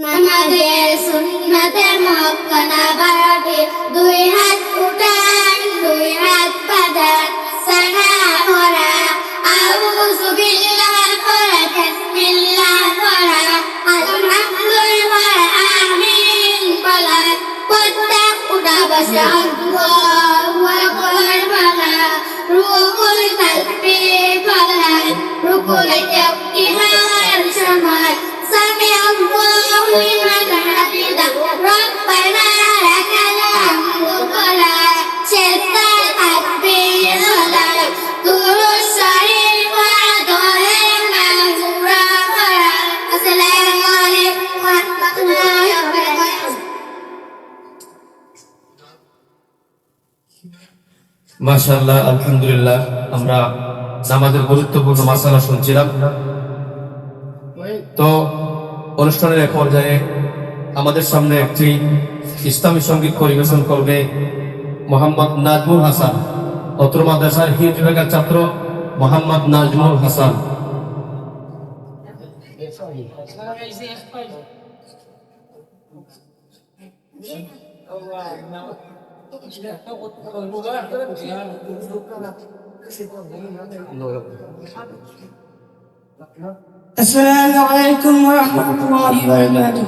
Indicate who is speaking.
Speaker 1: নামাজের সুন্নাতের মক্কানা বাড়াতে দুই হাত উঠান দুই হাত বাঁধান সানা করা আউযু বিল্লাহ করা বিসমিল্লাহ করা আলহামদুলিল্লাহ আমিন বলা পদ্মা উঠা বসা আল্লাহু আকবার বলা রুকুল তাকবীর বলা রুকুল ইফতিহার সময় سمع الله لمن حمده ربنا لك الحمد ولا شرك تكبير ولا طول الشريف وطهر منصورا ولا السلام عليكم ورحمة الله وبركاته
Speaker 2: মাশাআল্লাহ আলহামদুলিল্লাহ আমরা নামাজের গুরুত্বপূর্ণ মাসালা শুনছিলাম। তো অনুষ্ঠানের এক পর্যায়ে আমাদের সামনে একটি ইসলামী সঙ্গীত পরিবেশন করবে মোহাম্মদ নাজমুল হাসান, অত্র মাদ্রাসার হিফজ বিভাগের ছাত্র মোহাম্মদ নাজমুল হাসান।
Speaker 3: السلام عليكم ورحمة الله وبركاته.